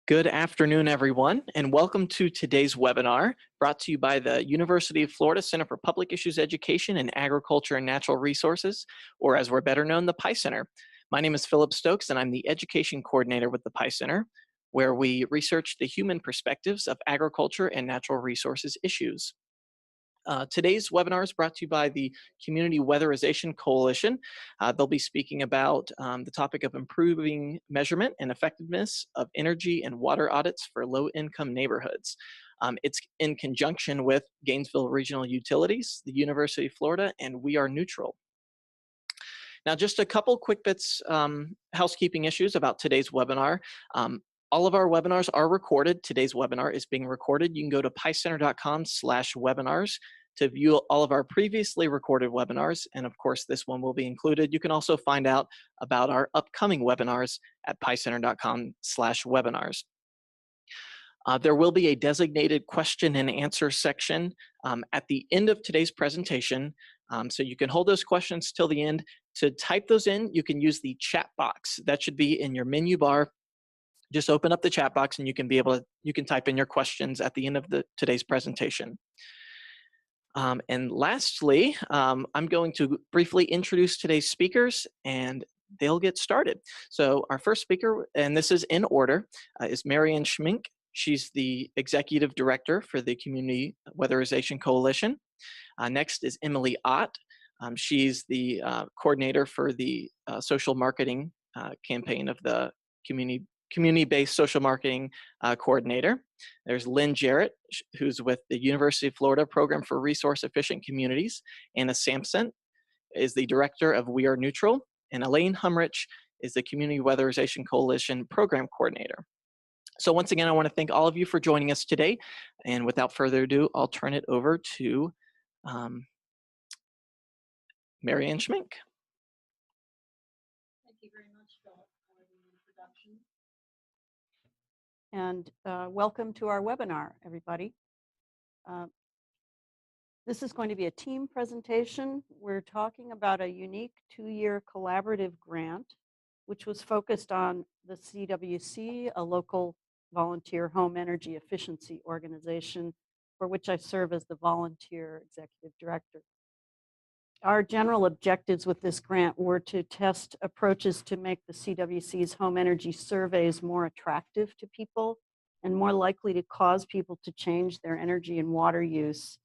Good afternoon, everyone, and welcome to today's webinar brought to you by the University of Florida Center for Public Issues Education in Agriculture and Natural Resources, or as we're better known, the PI Center. My name is Philip Stokes, and I'm the Education Coordinator with the PI Center, where we research the human perspectives of agriculture and natural resources issues. Today's webinar is brought to you by the Community Weatherization Coalition. They'll be speaking about the topic of improving measurement and effectiveness of energy and water audits for low-income neighborhoods. It's in conjunction with Gainesville Regional Utilities, the University of Florida, and We Are Neutral. Now, just a couple quick bits, housekeeping issues about today's webinar. All of our webinars are recorded. Today's webinar is being recorded. You can go to picenter.com/webinars to view all of our previously recorded webinars, and of course this one will be included. You can also find out about our upcoming webinars at picenter.com/webinars. There will be a designated question and answer section at the end of today's presentation, so you can hold those questions till the end. To type those in, you can use the chat box. That should be in your menu bar. Just open up the chat box and you can type in your questions at the end of today's presentation. And lastly, I'm going to briefly introduce today's speakers and they'll get started. So our first speaker, and this is in order, is Marianne Schmink. She's the Executive Director for the Community Weatherization Coalition. Next is Emily Ott. She's the coordinator for the social marketing campaign of the community-based social marketing coordinator. There's Lynn Jarrett, who's with the University of Florida Program for Resource Efficient Communities. Anna Sampson is the director of We Are Neutral. And Elaine Humrich is the Community Weatherization Coalition Program Coordinator. So once again, I want to thank all of you for joining us today. And without further ado, I'll turn it over to Marianne Schmink. Thank you very much, Philip, for the introduction. And welcome to our webinar, everybody. This is going to be a team presentation. We're talking about a unique 2-year collaborative grant, which was focused on the CWC, a local volunteer home energy efficiency organization, for which I serve as the volunteer executive director. Our general objectives with this grant were to test approaches to make the CWC's home energy surveys more attractive to people and more likely to cause people to change their energy and water use,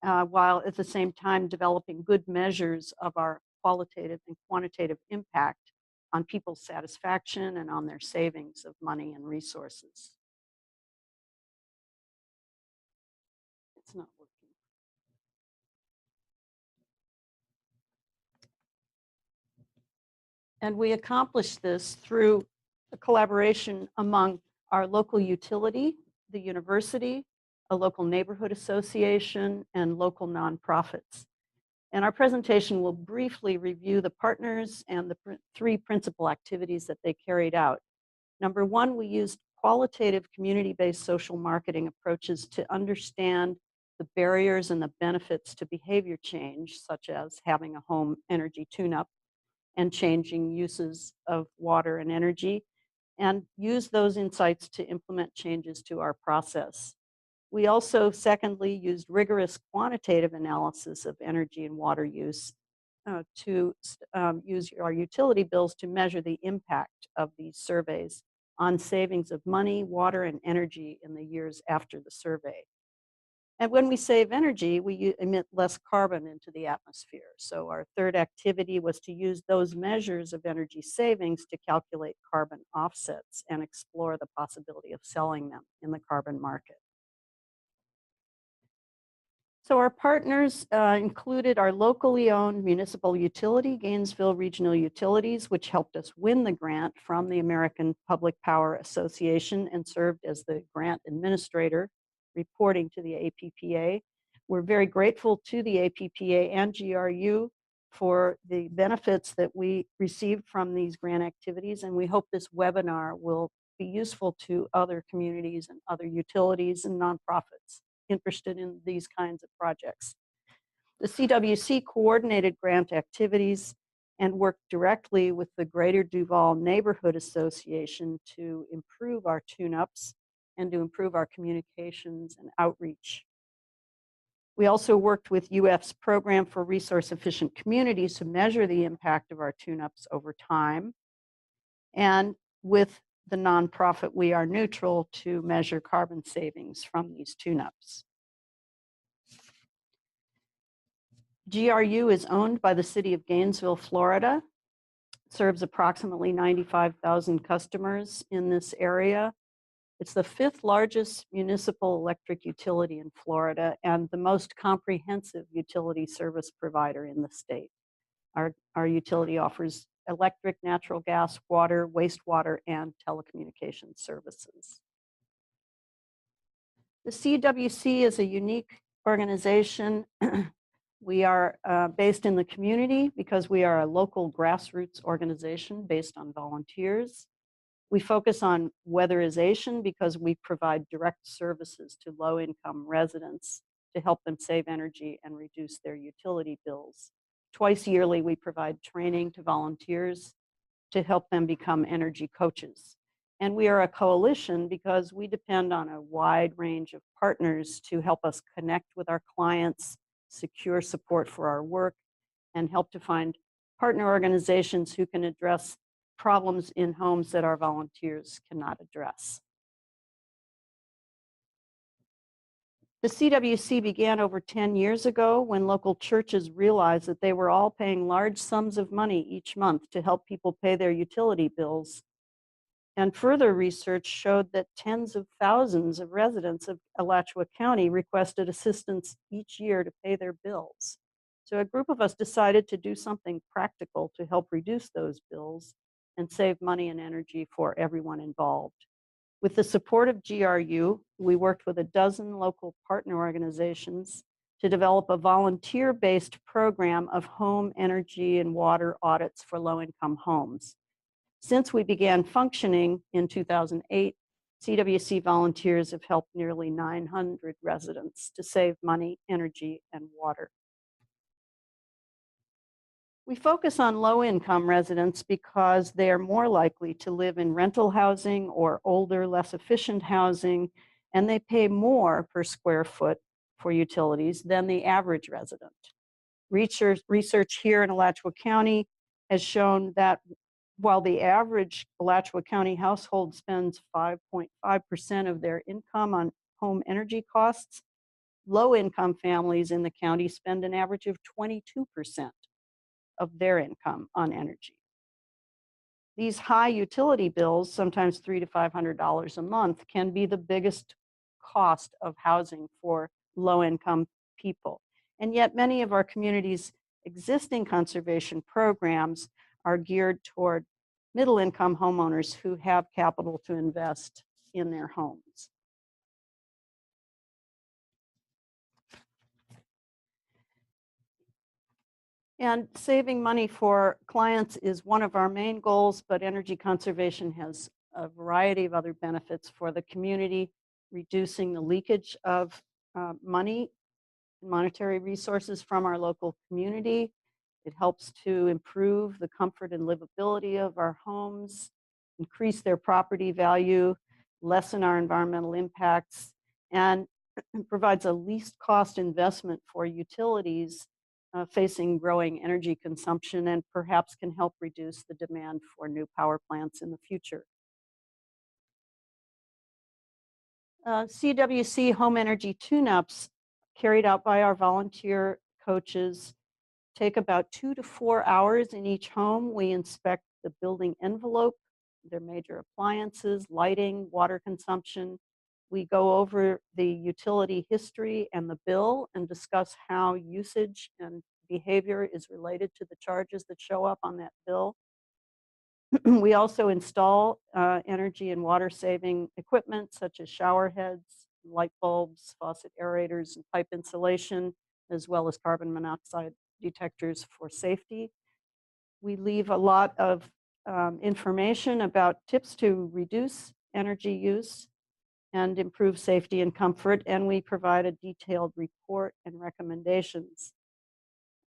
while at the same time developing good measures of our qualitative and quantitative impact on people's satisfaction and on their savings of money and resources. It's not working. And we accomplished this through a collaboration among our local utility, the university, a local neighborhood association, and local nonprofits. And our presentation will briefly review the partners and the 3 principal activities that they carried out. Number 1, we used qualitative community-based social marketing approaches to understand the barriers and the benefits to behavior change, such as having a home energy tune-up and changing uses of water and energy, and use those insights to implement changes to our process. We also, secondly, used rigorous quantitative analysis of energy and water use to use our utility bills to measure the impact of these surveys on savings of money, water, and energy in the years after the survey. And when we save energy, we emit less carbon into the atmosphere. So our third activity was to use those measures of energy savings to calculate carbon offsets and explore the possibility of selling them in the carbon market. So our partners included our locally owned municipal utility, Gainesville Regional Utilities, which helped us win the grant from the American Public Power Association and served as the grant administrator, reporting to the APPA. We're very grateful to the APPA and GRU for the benefits that we received from these grant activities, and we hope this webinar will be useful to other communities and other utilities and nonprofits interested in these kinds of projects. The CWC coordinated grant activities, and work directly with the Greater Duval Neighborhood Association to improve our tune-ups and to improve our communications and outreach. We also worked with UF's Program for Resource Efficient Communities to measure the impact of our tune-ups over time, and with the nonprofit We Are Neutral to measure carbon savings from these tune-ups. GRU is owned by the city of Gainesville, Florida, serves approximately 95,000 customers in this area. It's the 5th largest municipal electric utility in Florida and the most comprehensive utility service provider in the state. Our utility offers electric, natural gas, water, wastewater, and telecommunications services. The CWC is a unique organization. We are based in the community because we are a local grassroots organization based on volunteers. We focus on weatherization because we provide direct services to low-income residents to help them save energy and reduce their utility bills. Twice yearly, we provide training to volunteers to help them become energy coaches. And we are a coalition because we depend on a wide range of partners to help us connect with our clients, secure support for our work, and help to find partner organizations who can address problems in homes that our volunteers cannot address. The CWC began over 10 years ago when local churches realized that they were all paying large sums of money each month to help people pay their utility bills. And further research showed that tens of thousands of residents of Alachua County requested assistance each year to pay their bills. So a group of us decided to do something practical to help reduce those bills and save money and energy for everyone involved. With the support of GRU, we worked with a dozen local partner organizations to develop a volunteer-based program of home energy and water audits for low-income homes. Since we began functioning in 2008, CWC volunteers have helped nearly 900 residents to save money, energy, and water. We focus on low-income residents because they are more likely to live in rental housing or older, less efficient housing, and they pay more per square foot for utilities than the average resident. Research here in Alachua County has shown that while the average Alachua County household spends 5.5% of their income on home energy costs, low-income families in the county spend an average of 22% of their income on energy. These high utility bills, sometimes $300 to $500 a month, can be the biggest cost of housing for low-income people. And yet many of our community's existing conservation programs are geared toward middle-income homeowners who have capital to invest in their homes. And saving money for clients is one of our main goals, but energy conservation has a variety of other benefits for the community, reducing the leakage of money, monetary resources from our local community. It helps to improve the comfort and livability of our homes, increase their property value, lessen our environmental impacts, and provides a least cost investment for utilities facing growing energy consumption, and perhaps can help reduce the demand for new power plants in the future. CWC home energy tune-ups carried out by our volunteer coaches take about 2 to 4 hours in each home. We inspect the building envelope, their major appliances, lighting, water consumption. We go over the utility history and the bill and discuss how usage and behavior is related to the charges that show up on that bill. We also install energy and water saving equipment such as shower heads, light bulbs, faucet aerators, and pipe insulation, as well as carbon monoxide detectors for safety. We leave a lot of information about tips to reduce energy use and improve safety and comfort, and we provide a detailed report and recommendations.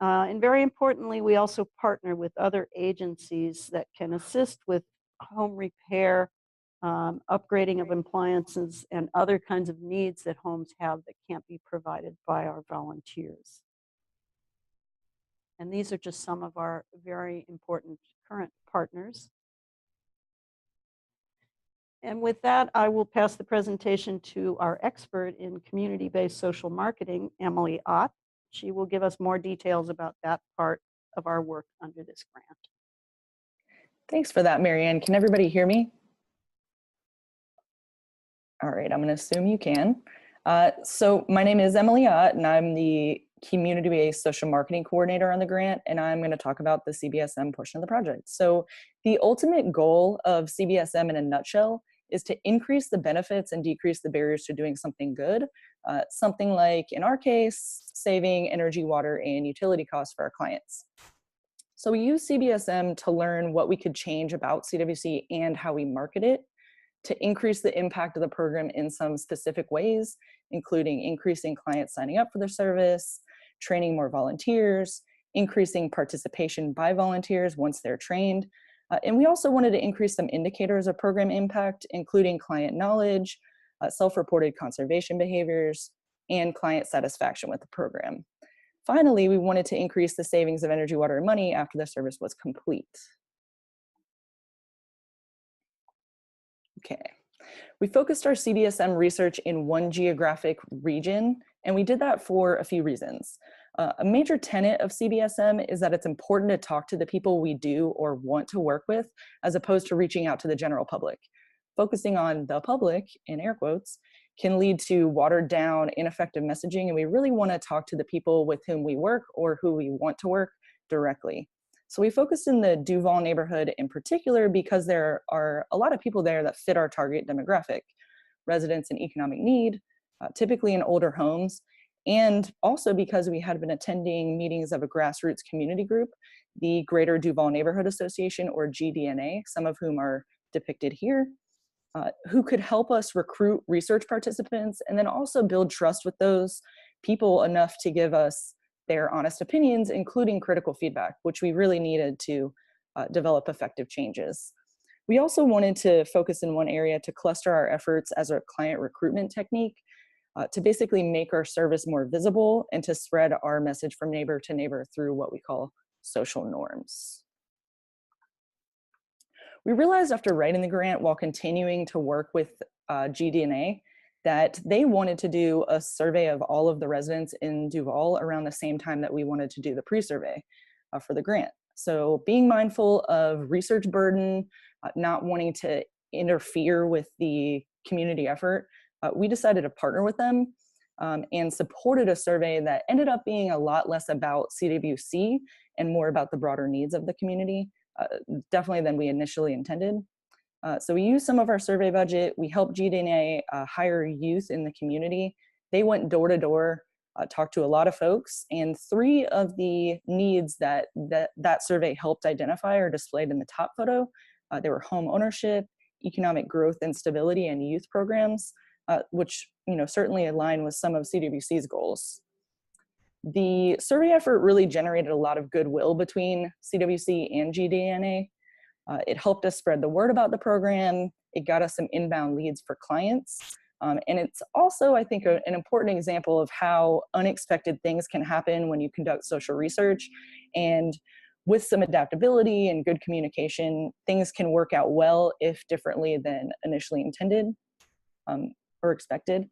And very importantly, we also partner with other agencies that can assist with home repair, upgrading of appliances, and other kinds of needs that homes have that can't be provided by our volunteers. And these are just some of our very important current partners. And with that, I will pass the presentation to our expert in community-based social marketing, Emily Ott. She will give us more details about that part of our work under this grant. Thanks for that, Marianne. Can everybody hear me? All right, I'm going to assume you can. So my name is Emily Ott, and I'm the Community-Based Social Marketing Coordinator on the grant, and I'm going to talk about the CBSM portion of the project. So the ultimate goal of CBSM in a nutshell is to increase the benefits and decrease the barriers to doing something good. Something like, in our case, saving energy, water, and utility costs for our clients. So we use CBSM to learn what we could change about CWC and how we market it to increase the impact of the program in some specific ways, including increasing clients signing up for their service, training more volunteers, increasing participation by volunteers once they're trained. And we also wanted to increase some indicators of program impact, including client knowledge, self-reported conservation behaviors, and client satisfaction with the program. Finally, we wanted to increase the savings of energy, water, and money after the service was complete. Okay, we focused our CBSM research in one geographic region, and we did that for a few reasons. A major tenet of CBSM is that it's important to talk to the people we do or want to work with, as opposed to reaching out to the general public. Focusing on the public, in air quotes, can lead to watered down, ineffective messaging, and we really want to talk to the people with whom we work or who we want to work directly. So we focused in the Duval neighborhood in particular because there are a lot of people there that fit our target demographic, residents in economic need, typically in older homes, and also because we had been attending meetings of a grassroots community group, the Greater Duval Neighborhood Association, or GDNA, some of whom are depicted here, who could help us recruit research participants and then also build trust with those people enough to give us their honest opinions, including critical feedback, which we really needed to develop effective changes. We also wanted to focus in one area to cluster our efforts as a client recruitment technique to basically make our service more visible and to spread our message from neighbor to neighbor through what we call social norms. We realized after writing the grant while continuing to work with GDNA that they wanted to do a survey of all of the residents in Duval around the same time that we wanted to do the pre-survey for the grant. So being mindful of research burden, not wanting to interfere with the community effort, we decided to partner with them and supported a survey that ended up being a lot less about CWC and more about the broader needs of the community, definitely than we initially intended. So we used some of our survey budget. We helped GDNA hire youth in the community. They went door to door, talked to a lot of folks, and 3 of the needs that survey helped identify are displayed in the top photo. They were home ownership, economic growth and stability, and youth programs, which certainly align with some of CWC's goals. The survey effort really generated a lot of goodwill between CWC and GDNA. It helped us spread the word about the program. It got us some inbound leads for clients. And it's also, I think, an important example of how unexpected things can happen when you conduct social research. And with some adaptability and good communication, things can work out well, if differently than initially intended or expected.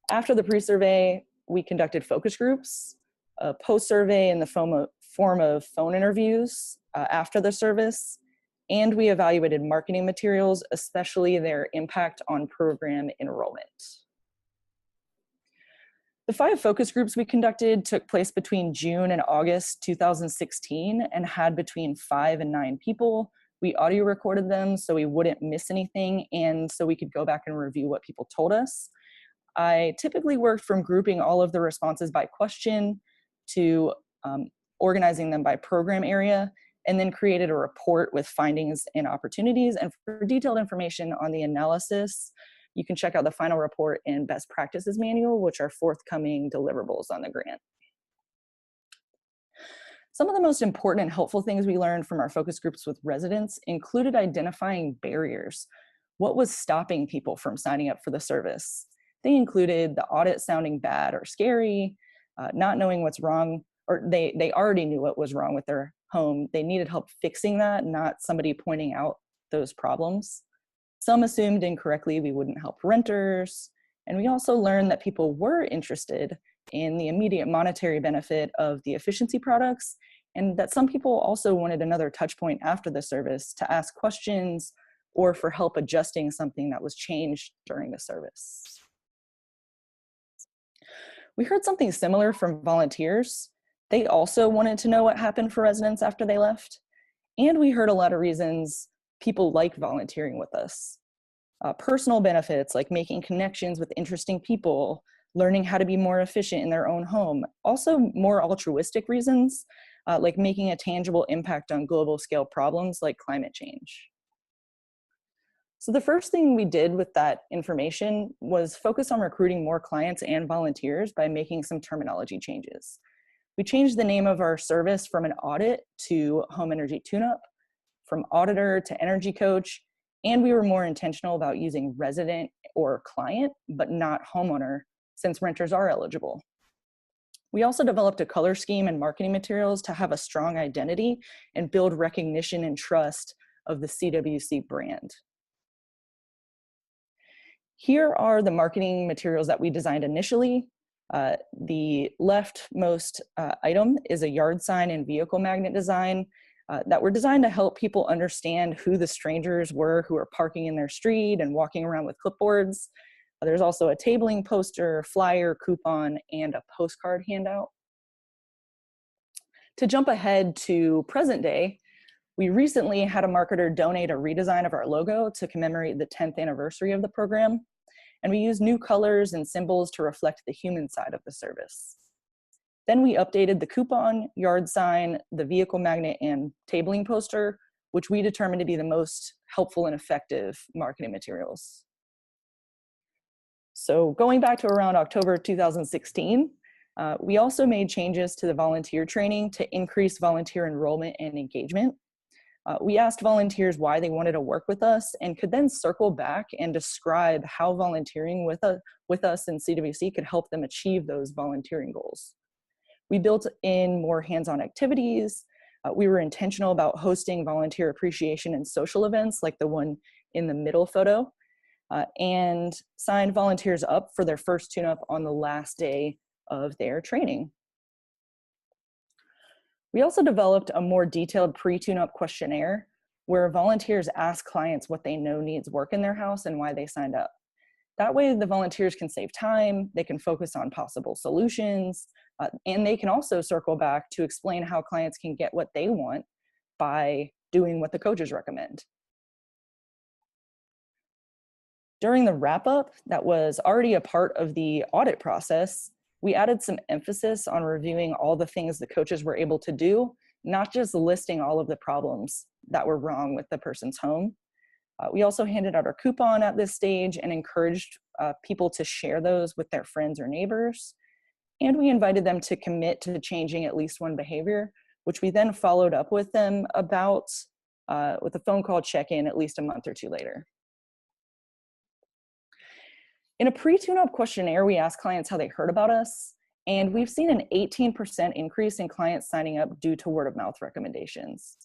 After the pre-survey, we conducted focus groups, a post-survey in the form of phone interviews after the service, and we evaluated marketing materials, especially their impact on program enrollment. The 5 focus groups we conducted took place between June and August 2016 and had between 5 and 9 people. We audio recorded them so we wouldn't miss anything and so we could go back and review what people told us. I typically worked from grouping all of the responses by question to organizing them by program area, and then created a report with findings and opportunities. And for detailed information on the analysis, you can check out the final report and best practices manual, which are forthcoming deliverables on the grant. Some of the most important and helpful things we learned from our focus groups with residents included identifying barriers. What was stopping people from signing up for the service? They included the audit sounding bad or scary, not knowing what's wrong, or they already knew what was wrong with their home. They needed help fixing that, not somebody pointing out those problems. Some assumed incorrectly we wouldn't help renters. And we also learned that people were interested in the immediate monetary benefit of the efficiency products, and that some people also wanted another touch point after the service to ask questions or for help adjusting something that was changed during the service. We heard something similar from volunteers. They also wanted to know what happened for residents after they left. And we heard a lot of reasons people liked volunteering with us. Personal benefits like making connections with interesting people, learning how to be more efficient in their own home. Also more altruistic reasons like making a tangible impact on global scale problems like climate change. So the first thing we did with that information was focus on recruiting more clients and volunteers by making some terminology changes. We changed the name of our service from an audit to home energy tune-up, from auditor to energy coach, and we were more intentional about using resident or client, but not homeowner, since renters are eligible. We also developed a color scheme and marketing materials to have a strong identity and build recognition and trust of the CWC brand. Here are the marketing materials that we designed initially. The leftmost item is a yard sign and vehicle magnet design that were designed to help people understand who the strangers were who were parking in their street and walking around with clipboards. There's also a tabling poster, flyer, coupon, and a postcard handout. To jump ahead to present day, we recently had a marketer donate a redesign of our logo to commemorate the 10th anniversary of the program. And we used new colors and symbols to reflect the human side of the service. Then we updated the coupon, yard sign, the vehicle magnet, and tabling poster, which we determined to be the most helpful and effective marketing materials. So going back to around October 2016, we also made changes to the volunteer training to increase volunteer enrollment and engagement. We asked volunteers why they wanted to work with us and could then circle back and describe how volunteering with us in CWC could help them achieve those volunteering goals. We built in more hands-on activities. We were intentional about hosting volunteer appreciation and social events like the one in the middle photo, and signed volunteers up for their first tune-up on the last day of their training. We also developed a more detailed pre-tune-up questionnaire where volunteers ask clients what they know needs work in their house and why they signed up. That way the volunteers can save time, they can focus on possible solutions, and they can also circle back to explain how clients can get what they want by doing what the coaches recommend. During the wrap-up that was already a part of the audit process, we added some emphasis on reviewing all the things the coaches were able to do, not just listing all of the problems that were wrong with the person's home. We also handed out our coupon at this stage and encouraged people to share those with their friends or neighbors. And we invited them to commit to changing at least one behavior, which we then followed up with them about with a phone call check-in at least a month or two later. In a pre-tune-up questionnaire, we asked clients how they heard about us, and we've seen an 18% increase in clients signing up due to word-of-mouth recommendations,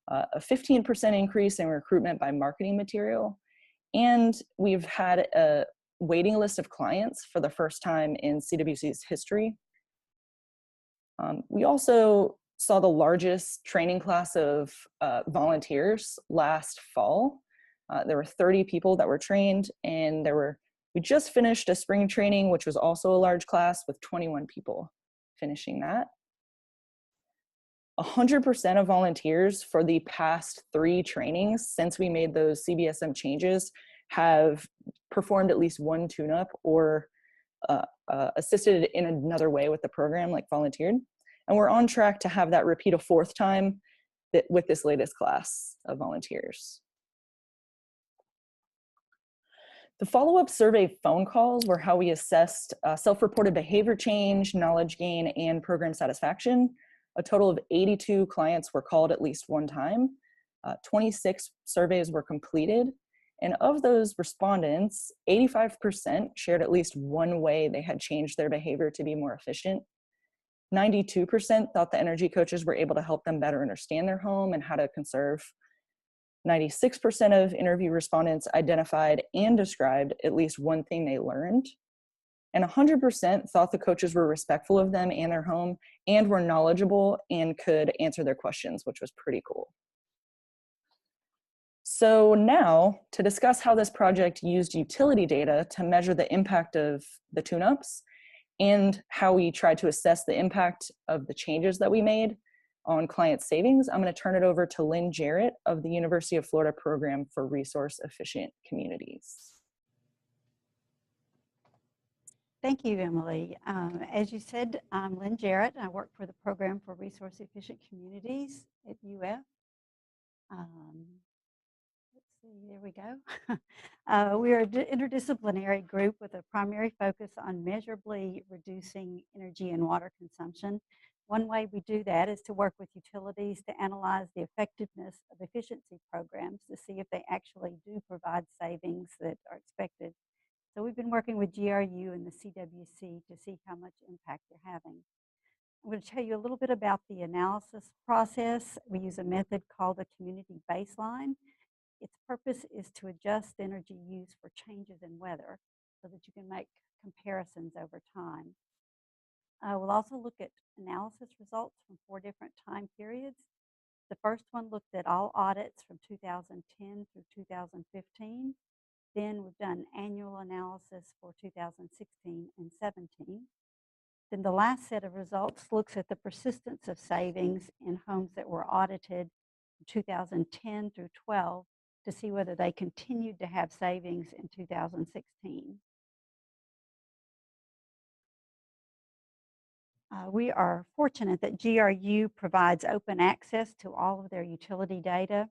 a 15% increase in recruitment by marketing material, and we've had a waiting list of clients for the first time in CWC's history. We also saw the largest training class of volunteers last fall. There were 30 people that were trained, and we just finished a spring training, which was also a large class with 21 people finishing that. 100% of volunteers for the past 3 trainings since we made those CBSM changes have performed at least one tune-up or assisted in another way with the program, like volunteered. And we're on track to have that repeat a 4th time with this latest class of volunteers. The follow-up survey phone calls were how we assessed self-reported behavior change, knowledge gain, and program satisfaction. A total of 82 clients were called at least one time. 26 surveys were completed. And of those respondents, 85% shared at least one way they had changed their behavior to be more efficient. 92% thought the energy coaches were able to help them better understand their home and how to conserve. 96% of interview respondents identified and described at least one thing they learned. And 100% thought the coaches were respectful of them and their home and were knowledgeable and could answer their questions, which was pretty cool. So now, to discuss how this project used utility data to measure the impact of the tune-ups and how we tried to assess the impact of the changes that we made on client savings, I'm going to turn it over to Lynn Jarrett of the University of Florida Program for Resource Efficient Communities. Thank you, Emily. As you said, I'm Lynn Jarrett. I work for the Program for Resource Efficient Communities at UF. Let's see, there we go. We are an interdisciplinary group with a primary focus on measurably reducing energy and water consumption. One way we do that is to work with utilities to analyze the effectiveness of efficiency programs to see if they actually do provide savings that are expected. So we've been working with GRU and the CWC to see how much impact they're having. I'm going to tell you a little bit about the analysis process. We use a method called the community baseline. Its purpose is to adjust energy use for changes in weather so that you can make comparisons over time. We'll also look at analysis results from 4 different time periods. The first one looked at all audits from 2010 through 2015. Then we've done annual analysis for 2016 and 17. Then the last set of results looks at the persistence of savings in homes that were audited from 2010 through 12 to see whether they continued to have savings in 2016. We are fortunate that GRU provides open access to all of their utility data.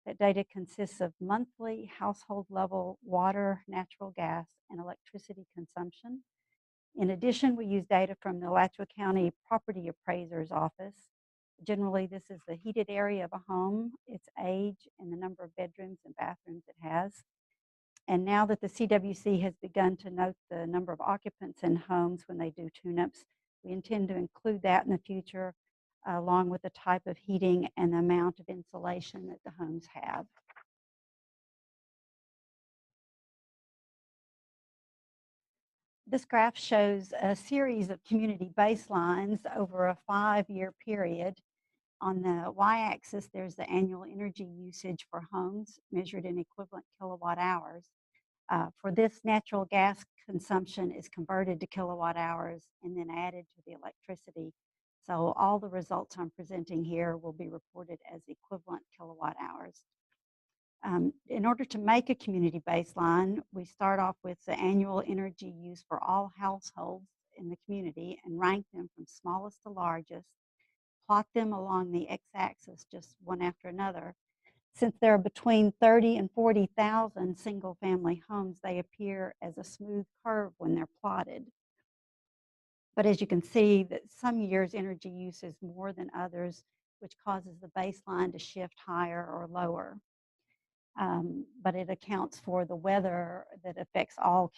That data consists of monthly household level water, natural gas, and electricity consumption. In addition, we use data from the Alachua County Property Appraiser's Office. Generally, this is the heated area of a home, its age, and the number of bedrooms and bathrooms it has. And now that the CWC has begun to note the number of occupants in homes when they do tune-ups, we intend to include that in the future, along with the type of heating and the amount of insulation that the homes have. This graph shows a series of community baselines over a 5-year period. On the y-axis, there's the annual energy usage for homes measured in equivalent kilowatt hours. For this, natural gas consumption is converted to kilowatt hours and then added to the electricity. So all the results I'm presenting here will be reported as equivalent kilowatt hours. In order to make a community baseline, we start off with the annual energy use for all households in the community and rank them from smallest to largest, plot them along the x-axis just one after another. Since there are between 30 and 40,000 single-family homes, they appear as a smooth curve when they're plotted. But as you can see, that some years energy use is more than others, which causes the baseline to shift higher or lower. But it accounts for the weather that affects all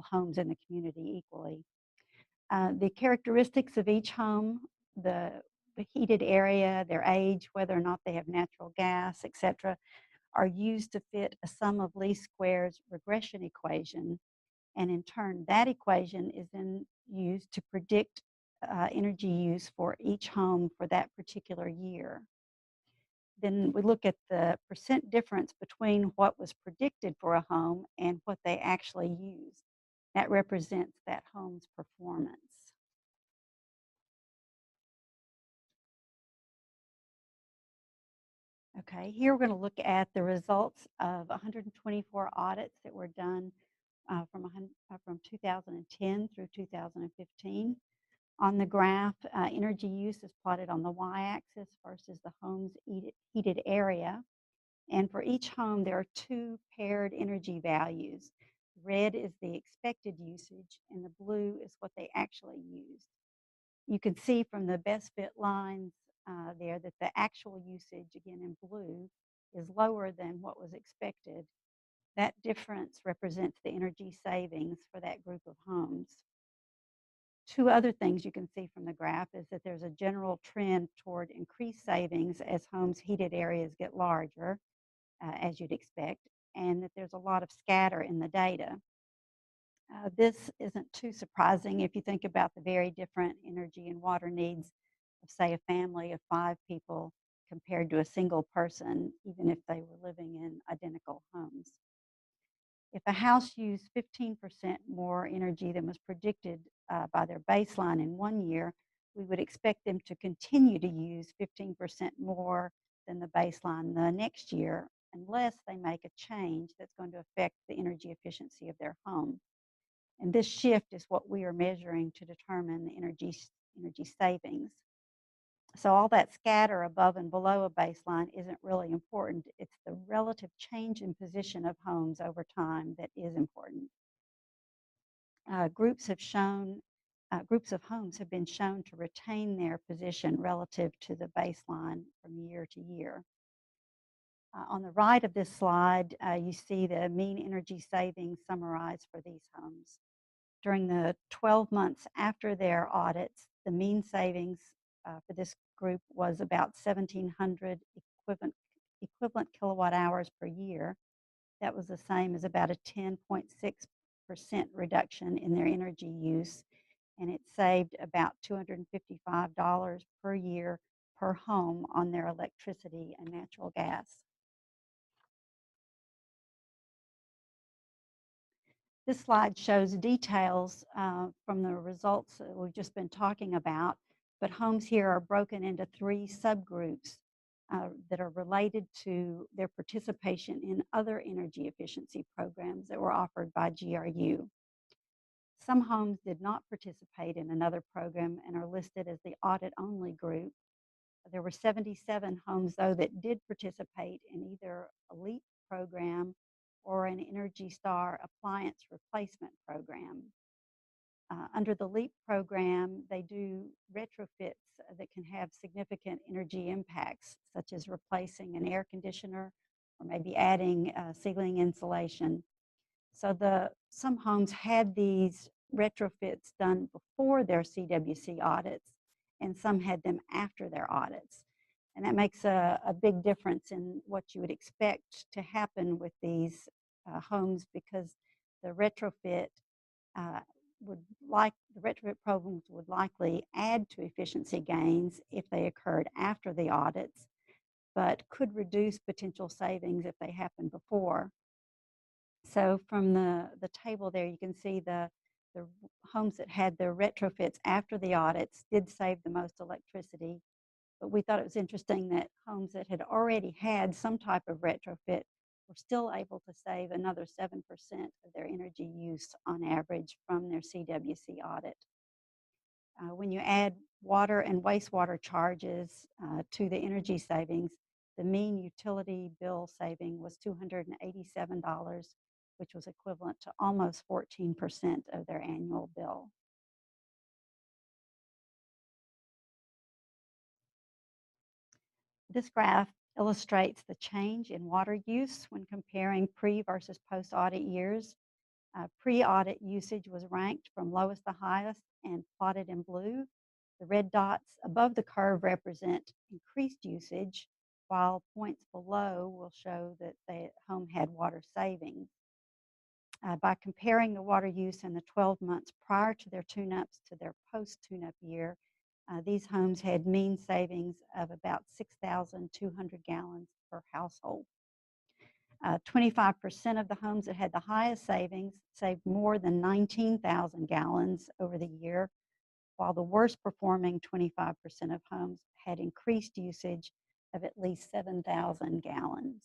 homes in the community equally. The characteristics of each home, the heated area, their age, whether or not they have natural gas, etc., are used to fit a sum of least squares regression equation. And in turn, that equation is then used to predict energy use for each home for that particular year. Then we look at the percent difference between what was predicted for a home and what they actually used. That represents that home's performance. Okay, here we're going to look at the results of 124 audits that were done from 2010 through 2015. On the graph, energy use is plotted on the y-axis versus the home's heated area. And for each home, there are 2 paired energy values. Red is the expected usage, and the blue is what they actually used. You can see from the best fit lines there that the actual usage, again in blue, is lower than what was expected. That difference represents the energy savings for that group of homes. Two other things you can see from the graph is that there's a general trend toward increased savings as homes' heated areas get larger, as you'd expect, and that there's a lot of scatter in the data. This isn't too surprising if you think about the very different energy and water needs of, say, a family of 5 people compared to a single person, even if they were living in identical homes. If a house used 15% more energy than was predicted by their baseline in 1 year, we would expect them to continue to use 15% more than the baseline the next year, unless they make a change that's going to affect the energy efficiency of their home. And this shift is what we are measuring to determine the energy savings. So all that scatter above and below a baseline isn't really important. It's the relative change in position of homes over time that is important. Groups of homes have been shown to retain their position relative to the baseline from year to year. On the right of this slide, you see the mean energy savings summarized for these homes. During the 12 months after their audits, the mean savings for this group was about 1,700 equivalent kilowatt hours per year. That was the same as about a 10.6% reduction in their energy use, and it saved about $255 per year per home on their electricity and natural gas. This slide shows details from the results that we've just been talking about, but homes here are broken into 3 subgroups that are related to their participation in other energy efficiency programs that were offered by GRU. Some homes did not participate in another program and are listed as the audit-only group. There were 77 homes, though, that did participate in either a LEAP program or an Energy Star appliance replacement program. Under the LEAP program, they do retrofits that can have significant energy impacts, such as replacing an air conditioner or maybe adding ceiling insulation. So some homes had these retrofits done before their CWC audits, and some had them after their audits. And that makes a big difference in what you would expect to happen with these homes, because the retrofit programs would likely add to efficiency gains if they occurred after the audits, but could reduce potential savings if they happened before. So from the table there, you can see the homes that had their retrofits after the audits did save the most electricity, but we thought it was interesting that homes that had already had some type of retrofit were still able to save another 7% of their energy use on average from their CWC audit. When you add water and wastewater charges to the energy savings, the mean utility bill saving was $287, which was equivalent to almost 14% of their annual bill. This graph illustrates the change in water use when comparing pre versus post-audit years. Pre-audit usage was ranked from lowest to highest and plotted in blue. The red dots above the curve represent increased usage, while points below will show that the home had water savings. By comparing the water use in the 12 months prior to their tune-ups to their post-tune-up year, these homes had mean savings of about 6,200 gallons per household. 25% of the homes that had the highest savings saved more than 19,000 gallons over the year, while the worst performing 25% of homes had increased usage of at least 7,000 gallons.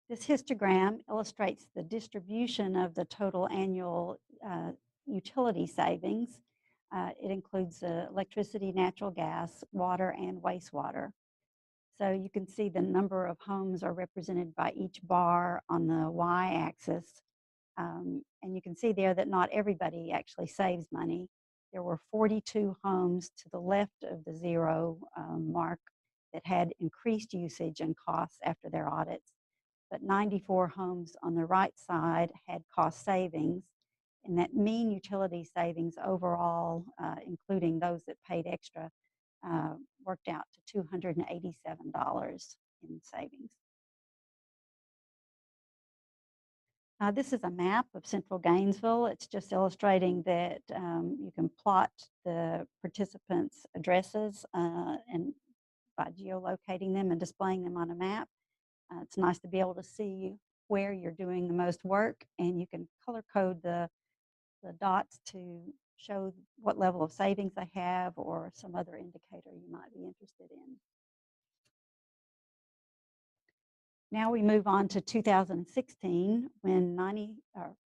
This histogram illustrates the distribution of the total annual utility savings. It includes electricity, natural gas, water, and wastewater. So you can see the number of homes are represented by each bar on the y-axis. And you can see there that not everybody actually saves money. There were 42 homes to the left of the zero mark that had increased usage and costs after their audits, but 94 homes on the right side had cost savings, and that mean utility savings overall, including those that paid extra, worked out to $287 in savings. This is a map of central Gainesville. It's just illustrating that you can plot the participants' addresses and by geolocating them and displaying them on a map. It's nice to be able to see where you're doing the most work, and you can color code the dots to show what level of savings they have or some other indicator you might be interested in. Now we move on to 2016 when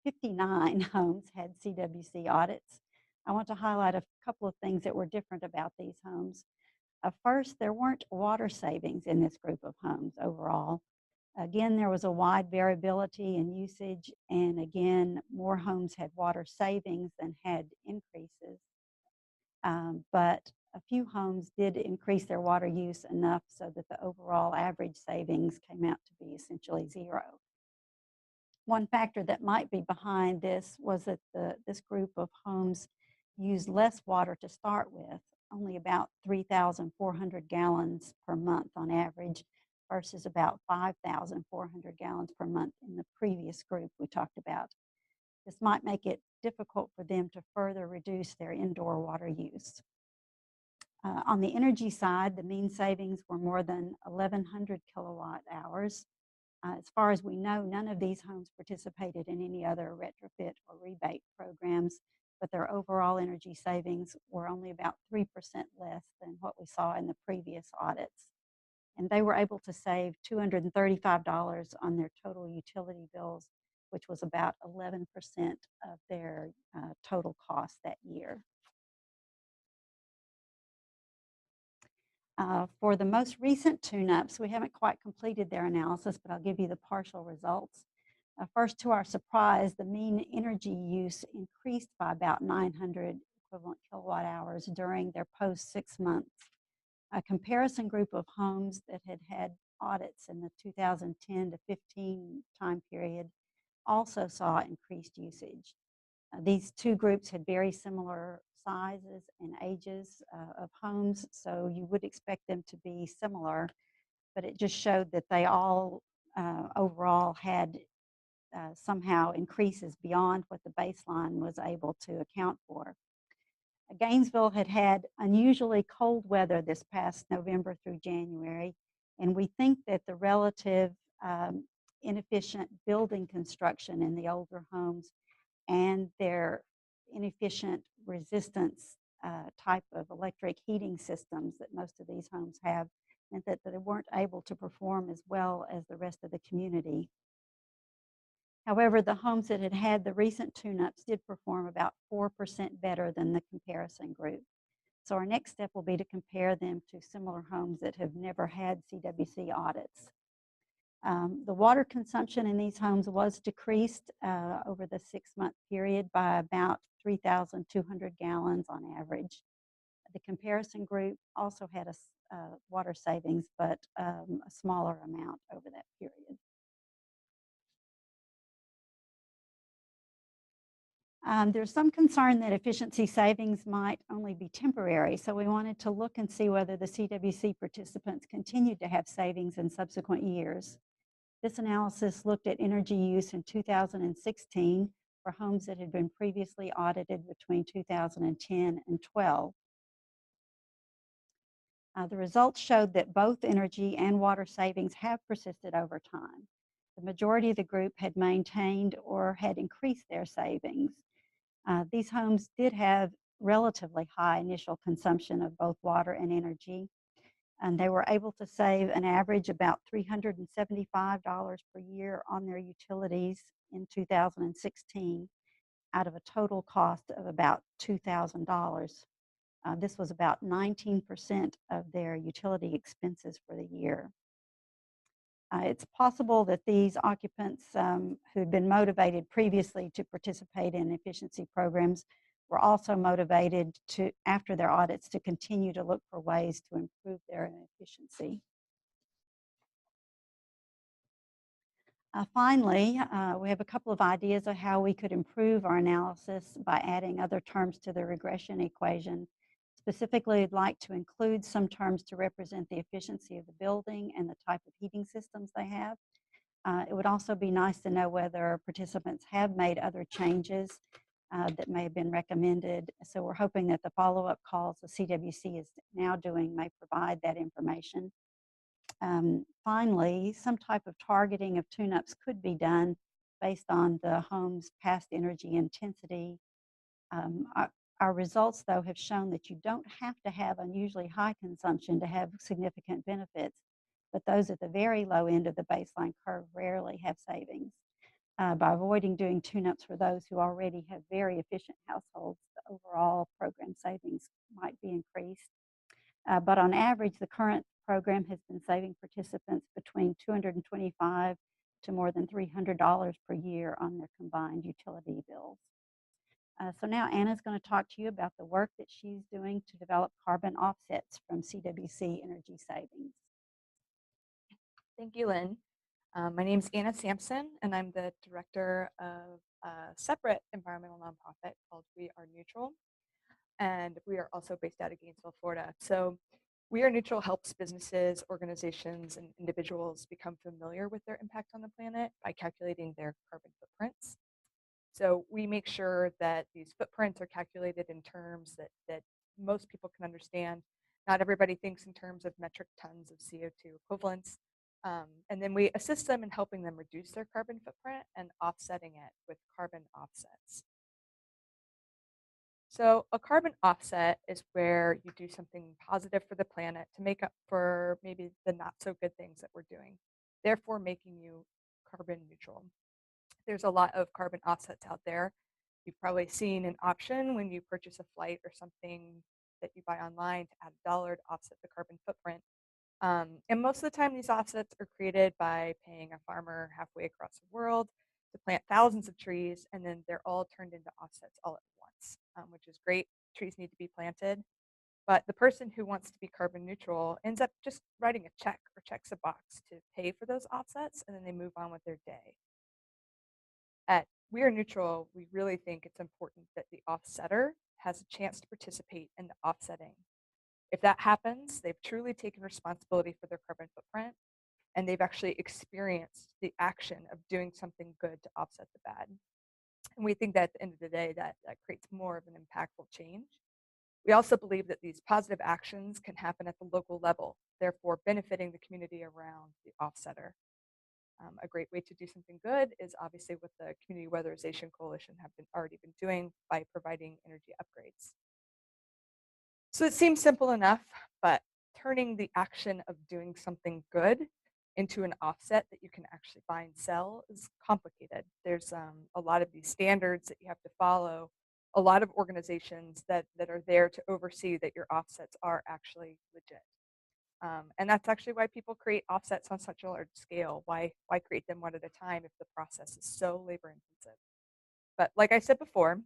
59 homes had CWC audits. I want to highlight a couple of things that were different about these homes. First, there weren't water savings in this group of homes overall. Again, there was a wide variability in usage, and again, more homes had water savings than had increases. But a few homes did increase their water use enough so that the overall average savings came out to be essentially zero. One factor that might be behind this was that this group of homes used less water to start with, only about 3,400 gallons per month on average, versus about 5,400 gallons per month in the previous group we talked about. This might make it difficult for them to further reduce their indoor water use. On the energy side, the mean savings were more than 1,100 kilowatt hours. As far as we know, none of these homes participated in any other retrofit or rebate programs, but their overall energy savings were only about 3% less than what we saw in the previous audits. And they were able to save $235 on their total utility bills, which was about 11% of their total cost that year. For the most recent tune-ups, we haven't quite completed their analysis, but I'll give you the partial results. First, to our surprise, the mean energy use increased by about 900 equivalent kilowatt hours during their post 6 months. A comparison group of homes that had had audits in the 2010 to 15 time period also saw increased usage. These two groups had very similar sizes and ages of homes, so you would expect them to be similar, but it just showed that they all overall had somehow increases beyond what the baseline was able to account for. Gainesville had had unusually cold weather this past November through January, and we think that the relative inefficient building construction in the older homes and their inefficient resistance type of electric heating systems that most of these homes have meant that they weren't able to perform as well as the rest of the community. However, the homes that had had the recent tune-ups did perform about 4% better than the comparison group. So our next step will be to compare them to similar homes that have never had CWC audits. The water consumption in these homes was decreased over the 6-month period by about 3,200 gallons on average. The comparison group also had a water savings, but a smaller amount over that period. There's some concern that efficiency savings might only be temporary, so we wanted to look and see whether the CWC participants continued to have savings in subsequent years. This analysis looked at energy use in 2016 for homes that had been previously audited between 2010 and 12. The results showed that both energy and water savings have persisted over time. The majority of the group had maintained or had increased their savings. These homes did have relatively high initial consumption of both water and energy, and they were able to save an average about $375 per year on their utilities in 2016 out of a total cost of about $2,000. This was about 19% of their utility expenses for the year. It's possible that these occupants who'd been motivated previously to participate in efficiency programs were also motivated to, after their audits, to continue to look for ways to improve their efficiency. Finally, we have a couple of ideas of how we could improve our analysis by adding other terms to the regression equation. Specifically, I'd like to include some terms to represent the efficiency of the building and the type of heating systems they have. It would also be nice to know whether participants have made other changes that may have been recommended. So we're hoping that the follow-up calls the CWC is now doing may provide that information. Finally, some type of targeting of tune-ups could be done based on the home's past energy intensity. Our results, though, have shown that you don't have to have unusually high consumption to have significant benefits, but those at the very low end of the baseline curve rarely have savings. By avoiding doing tune-ups for those who already have very efficient households, the overall program savings might be increased. But on average, the current program has been saving participants between $225 to more than $300 per year on their combined utility bills. So now Anna's going to talk to you about the work that she's doing to develop carbon offsets from CWC energy savings. Thank you, Lynn. My name is Anna Sampson, and I'm the director of a separate environmental nonprofit called We Are Neutral. And we are also based out of Gainesville, Florida. So We Are Neutral helps businesses, organizations, and individuals become familiar with their impact on the planet by calculating their carbon footprints. So we make sure that these footprints are calculated in terms that most people can understand. Not everybody thinks in terms of metric tons of CO2 equivalents. And then we assist them in helping them reduce their carbon footprint and offsetting it with carbon offsets. So a carbon offset is where you do something positive for the planet to make up for maybe the not so good things that we're doing, therefore making you carbon neutral. There's a lot of carbon offsets out there. You've probably seen an option when you purchase a flight or something that you buy online to add $1 to offset the carbon footprint. And most of the time, these offsets are created by paying a farmer halfway across the world to plant thousands of trees, and then they're all turned into offsets all at once, which is great. Trees need to be planted. But the person who wants to be carbon neutral ends up just writing a check or checks a box to pay for those offsets, and then they move on with their day. At We Are Neutral, we really think it's important that the offsetter has a chance to participate in the offsetting. If that happens, they've truly taken responsibility for their carbon footprint, and they've actually experienced the action of doing something good to offset the bad. And we think that at the end of the day, that creates more of an impactful change. We also believe that these positive actions can happen at the local level, therefore benefiting the community around the offsetter. A great way to do something good is obviously what the Community Weatherization Coalition have already been doing by providing energy upgrades. So it seems simple enough, but turning the action of doing something good into an offset that you can actually buy and sell is complicated. There's a lot of these standards that you have to follow, a lot of organizations that are there to oversee that your offsets are actually legit. And that's actually why people create offsets on such a large scale. Why create them one at a time if the process is so labor intensive? But like I said before,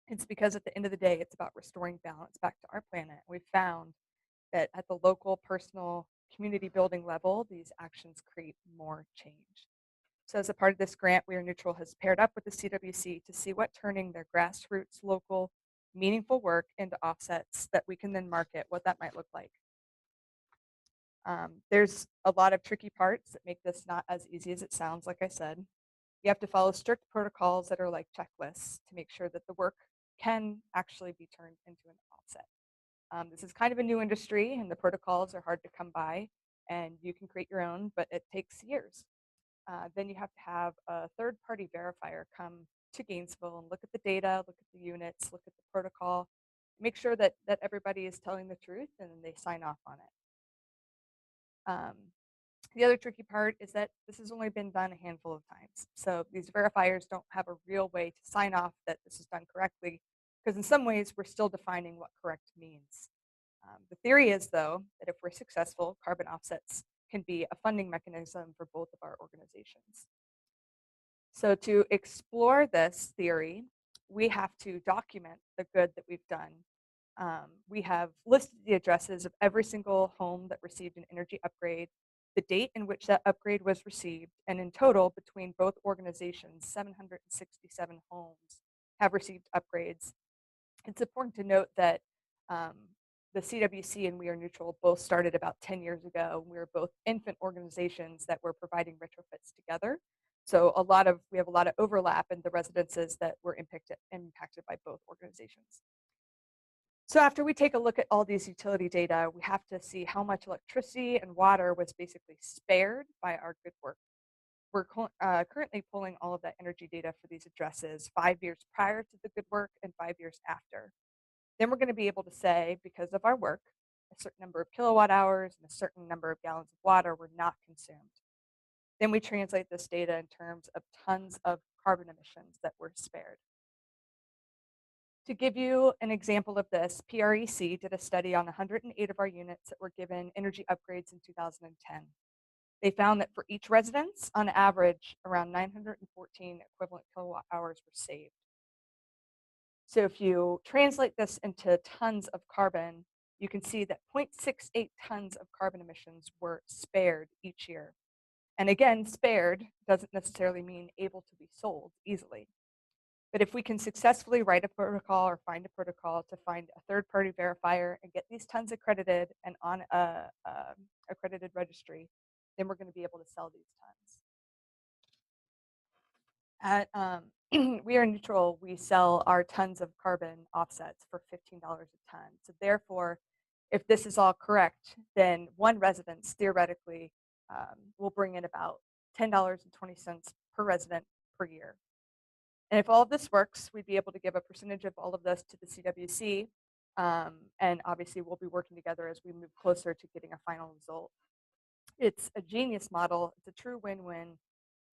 it's because at the end of the day, it's about restoring balance back to our planet. We've found that at the local, personal, community building level, these actions create more change. So as a part of this grant, We Are Neutral has paired up with the CWC to see what turning their grassroots, local, meaningful work into offsets that we can then market, what that might look like. There's a lot of tricky parts that make this not as easy as it sounds, like I said. You have to follow strict protocols that are like checklists to make sure that the work can actually be turned into an offset. This is kind of a new industry, and the protocols are hard to come by, and you can create your own, but it takes years. Then you have to have a third-party verifier come to Gainesville and look at the data, look at the units, look at the protocol, make sure that everybody is telling the truth, and then they sign off on it. The other tricky part is that this has only been done a handful of times. So these verifiers don't have a real way to sign off that this is done correctly, because in some ways we're still defining what correct means. The theory is, though, that if we're successful, carbon offsets can be a funding mechanism for both of our organizations. So to explore this theory, we have to document the good that we've done. We have listed the addresses of every single home that received an energy upgrade, the date in which that upgrade was received, and in total, between both organizations, 767 homes have received upgrades. It's important to note that the CWC and We Are Neutral both started about 10 years ago. We were both infant organizations that were providing retrofits together. So we have a lot of overlap in the residences that were impacted by both organizations. So after we take a look at all these utility data, we have to see how much electricity and water was basically spared by our good work. We're currently pulling all of that energy data for these addresses 5 years prior to the good work and 5 years after. Then we're going to be able to say, because of our work, a certain number of kilowatt hours and a certain number of gallons of water were not consumed. Then we translate this data in terms of tons of carbon emissions that were spared. To give you an example of this, PREC did a study on 108 of our units that were given energy upgrades in 2010. They found that for each residence, on average, around 914 equivalent kilowatt hours were saved. So if you translate this into tons of carbon, you can see that 0.68 tons of carbon emissions were spared each year. And again, spared doesn't necessarily mean able to be sold easily. But if we can successfully write a protocol or find a protocol to find a third-party verifier and get these tons accredited and on a accredited registry, then we're going to be able to sell these tons. At We Are Neutral, we sell our tons of carbon offsets for $15 a ton. So therefore, if this is all correct, then one residence theoretically will bring in about $10.20 per resident per year. And if all of this works, we'd be able to give a percentage of all of this to the CWC. And obviously, we'll be working together as we move closer to getting a final result. It's a genius model. It's a true win-win.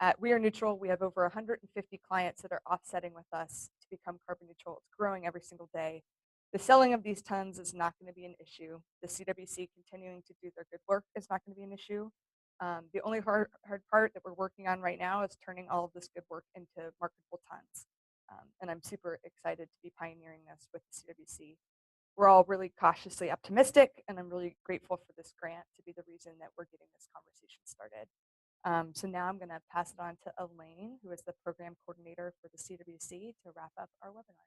At We Are Neutral, we have over 150 clients that are offsetting with us to become carbon neutral. It's growing every single day. The selling of these tons is not going to be an issue. The CWC continuing to do their good work is not going to be an issue. The only hard part that we're working on right now is turning all of this good work into marketable tons. And I'm super excited to be pioneering this with the CWC. We're all really cautiously optimistic, and I'm really grateful for this grant to be the reason that we're getting this conversation started. So now I'm going to pass it on to Elaine, who is the program coordinator for the CWC, to wrap up our webinar.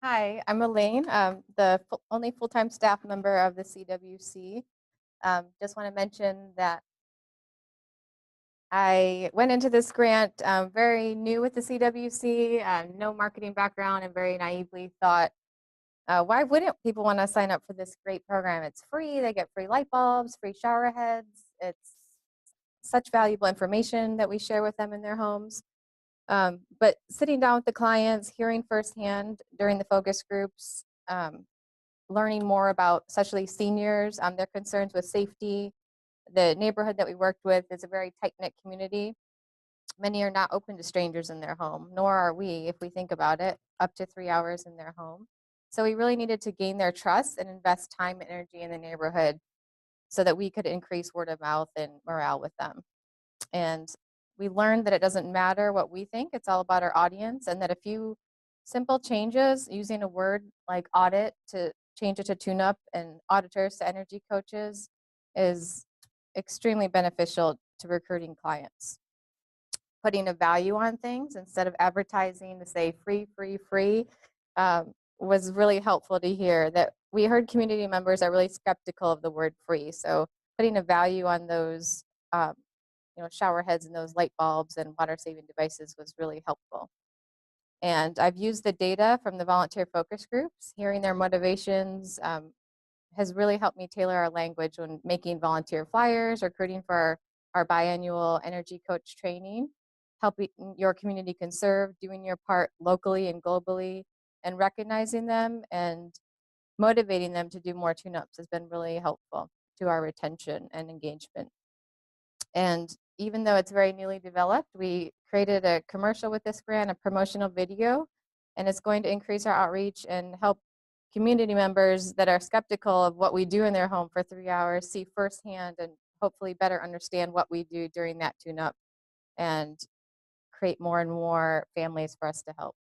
Hi, I'm Elaine, the only full-time staff member of the CWC. Just want to mention that I went into this grant very new with the CWC, no marketing background, and very naively thought, why wouldn't people want to sign up for this great program? It's free, they get free light bulbs, free shower heads. It's such valuable information that we share with them in their homes. But sitting down with the clients, hearing firsthand during the focus groups, learning more about especially seniors, their concerns with safety. The neighborhood that we worked with is a very tight-knit community. Many are not open to strangers in their home, nor are we, if we think about it, up to 3 hours in their home. So we really needed to gain their trust and invest time and energy in the neighborhood so that we could increase word of mouth and morale with them. And we learned that it doesn't matter what we think, it's all about our audience, and that a few simple changes, using a word like audit to change it to tune-up and auditors to energy coaches, is extremely beneficial to recruiting clients. Putting a value on things instead of advertising to say free, free, free was really helpful to hear. That we heard community members are really skeptical of the word free. So putting a value on those shower heads and those light bulbs and water saving devices was really helpful. And I've used the data from the volunteer focus groups. Hearing their motivations has really helped me tailor our language when making volunteer flyers, recruiting for our biannual energy coach training, helping your community conserve, doing your part locally and globally, and recognizing them and motivating them to do more tune-ups has been really helpful to our retention and engagement. And even though it's very newly developed, we created a commercial with this grant, a promotional video, and it's going to increase our outreach and help community members that are skeptical of what we do in their home for 3 hours see firsthand and hopefully better understand what we do during that tune-up and create more and more families for us to help.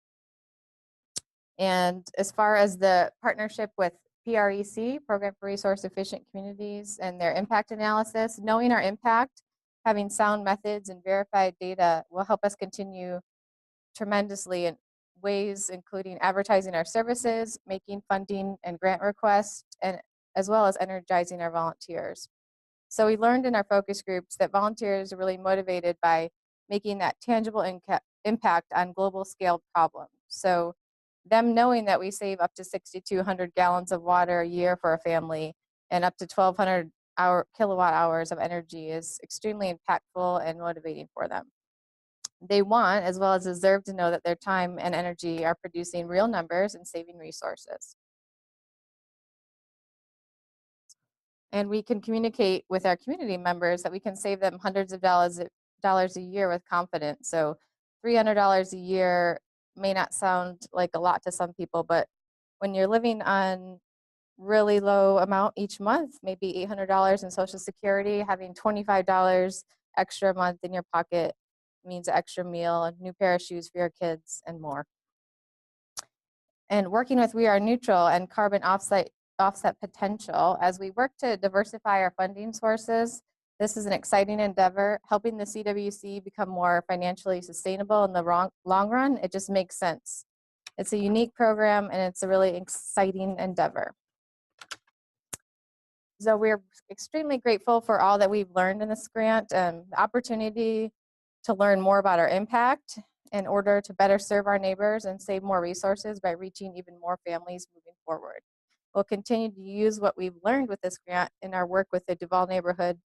And as far as the partnership with PREC, Program for Resource Efficient Communities, and their impact analysis, knowing our impact, having sound methods and verified data will help us continue tremendously in ways including advertising our services, making funding and grant requests, and as well as energizing our volunteers. So we learned in our focus groups that volunteers are really motivated by making that tangible impact on global scale problems. So them knowing that we save up to 6,200 gallons of water a year for a family and up to 1,200 kilowatt hours of energy is extremely impactful and motivating for them. They want, as well as deserve, to know that their time and energy are producing real numbers and saving resources. And we can communicate with our community members that we can save them hundreds of dollars a year with confidence. So $300 a year may not sound like a lot to some people, but when you're living on really low amount each month, maybe $800 in Social Security, having $25 extra a month in your pocket means an extra meal, a new pair of shoes for your kids, and more. And working with We Are Neutral and carbon offset potential, as we work to diversify our funding sources, this is an exciting endeavor, helping the CWC become more financially sustainable in the long run. It just makes sense. It's a unique program and it's a really exciting endeavor. So we're extremely grateful for all that we've learned in this grant and the opportunity to learn more about our impact in order to better serve our neighbors and save more resources by reaching even more families moving forward. We'll continue to use what we've learned with this grant in our work with the Duval neighborhood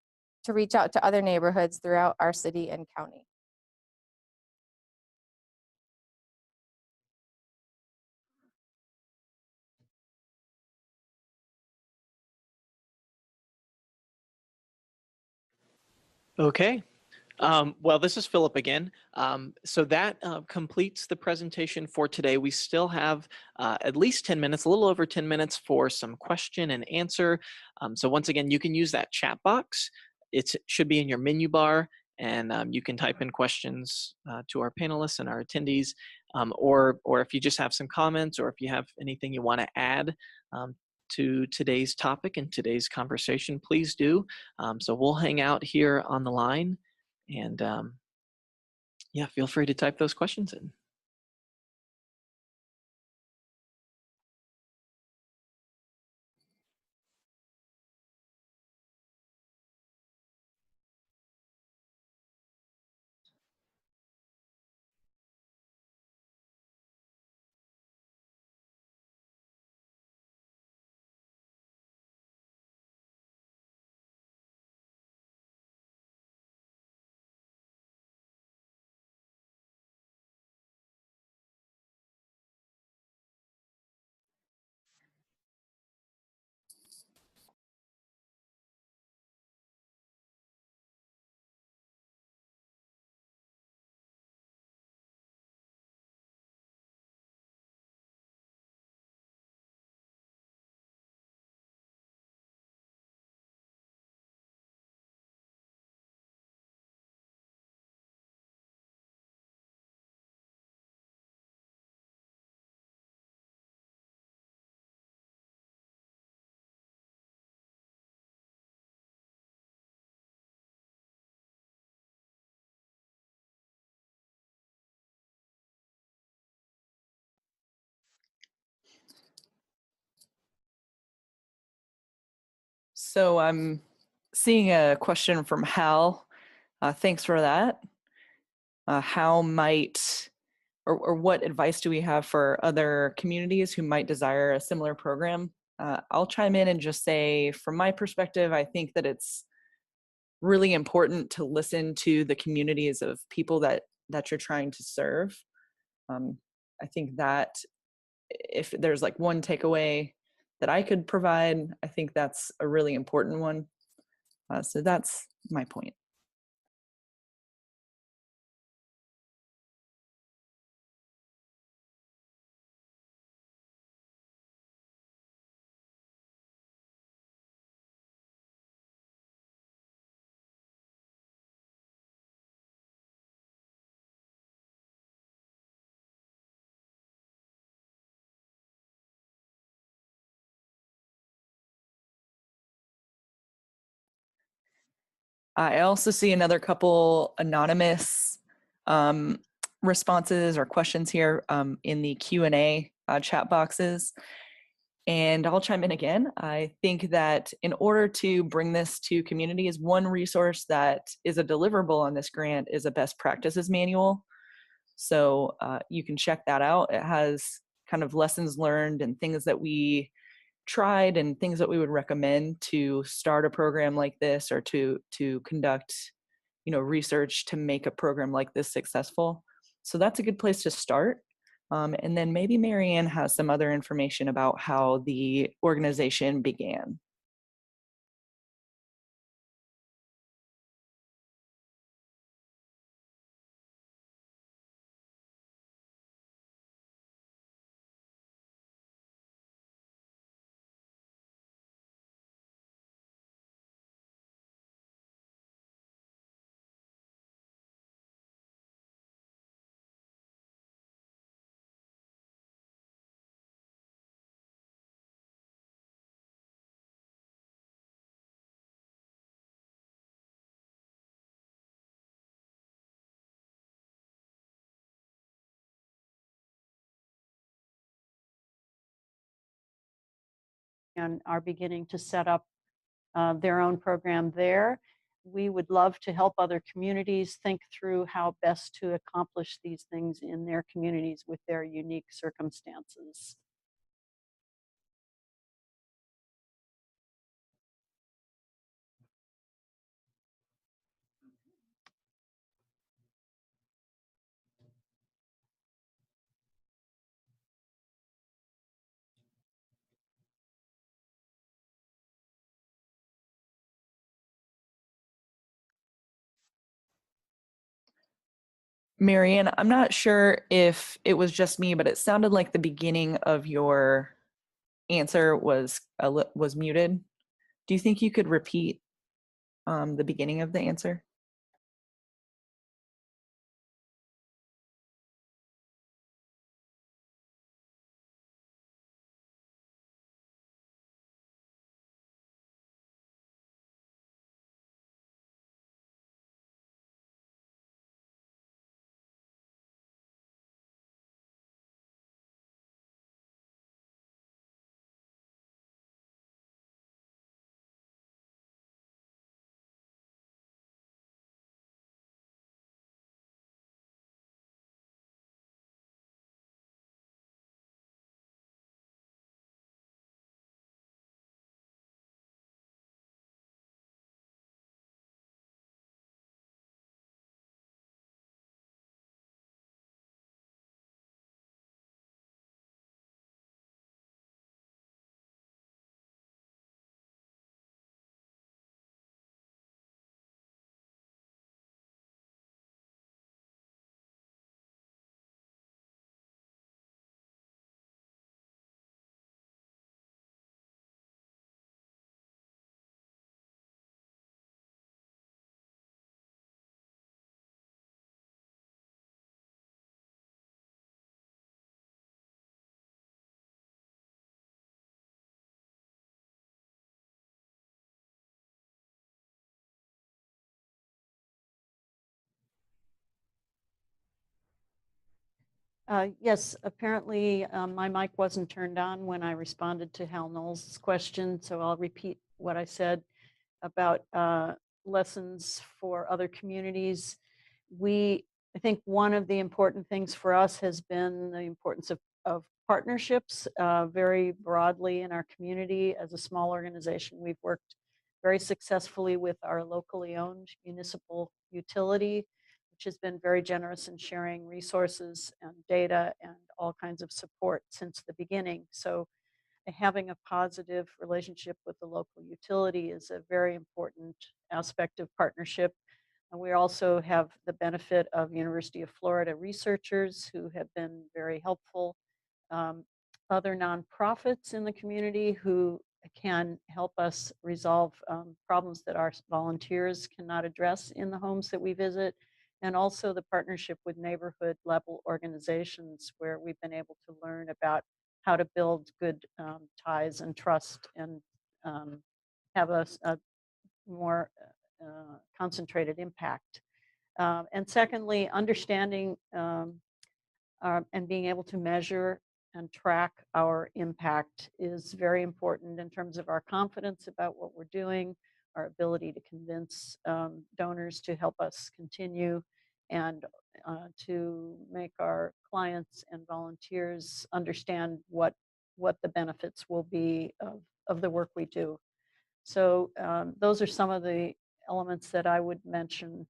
to reach out to other neighborhoods throughout our city and county. Okay. Well, this is Philip again. So that completes the presentation for today. We still have at least 10 minutes, a little over 10 minutes for some question and answer. So once again, you can use that chat box. It should be in your menu bar, and you can type in questions to our panelists and our attendees, or if you just have some comments, or if you have anything you want to add to today's topic and today's conversation, please do. So we'll hang out here on the line, and yeah, feel free to type those questions in. So I'm seeing a question from Hal. Thanks for that. How might, or what advice do we have for other communities who might desire a similar program? I'll chime in and just say, from my perspective, I think that it's really important to listen to the communities of people that you're trying to serve. I think that if there's like one takeaway that I could provide, I think that's a really important one. So that's my point. I also see another couple anonymous responses or questions here in the Q&A chat boxes. And I'll chime in again. I think that in order to bring this to communities, one resource that is a deliverable on this grant is a best practices manual. So you can check that out. It has kind of lessons learned and things that we tried and things that we would recommend to start a program like this, or to conduct, research to make a program like this successful. So that's a good place to start. And then maybe Marianne has some other information about how the organization began. And are beginning to set up their own program there. We would love to help other communities think through how best to accomplish these things in their communities with their unique circumstances. Marianne, I'm not sure if it was just me, but it sounded like the beginning of your answer was muted. Do you think you could repeat the beginning of the answer? Yes, apparently my mic wasn't turned on when I responded to Hal Knowles' question, so I'll repeat what I said about lessons for other communities. I think one of the important things for us has been the importance of partnerships very broadly in our community. As a small organization, we've worked very successfully with our locally owned municipal utility, which has been very generous in sharing resources and data and all kinds of support since the beginning. So having a positive relationship with the local utility is a very important aspect of partnership. And we also have the benefit of University of Florida researchers who have been very helpful. Um, Other nonprofits in the community who can help us resolve problems that our volunteers cannot address in the homes that we visit. And also the partnership with neighborhood level organizations where we've been able to learn about how to build good ties and trust and have a more concentrated impact. And secondly, understanding and being able to measure and track our impact is very important in terms of our confidence about what we're doing, our ability to convince donors to help us continue, and to make our clients and volunteers understand what the benefits will be of the work we do. So those are some of the elements that I would mention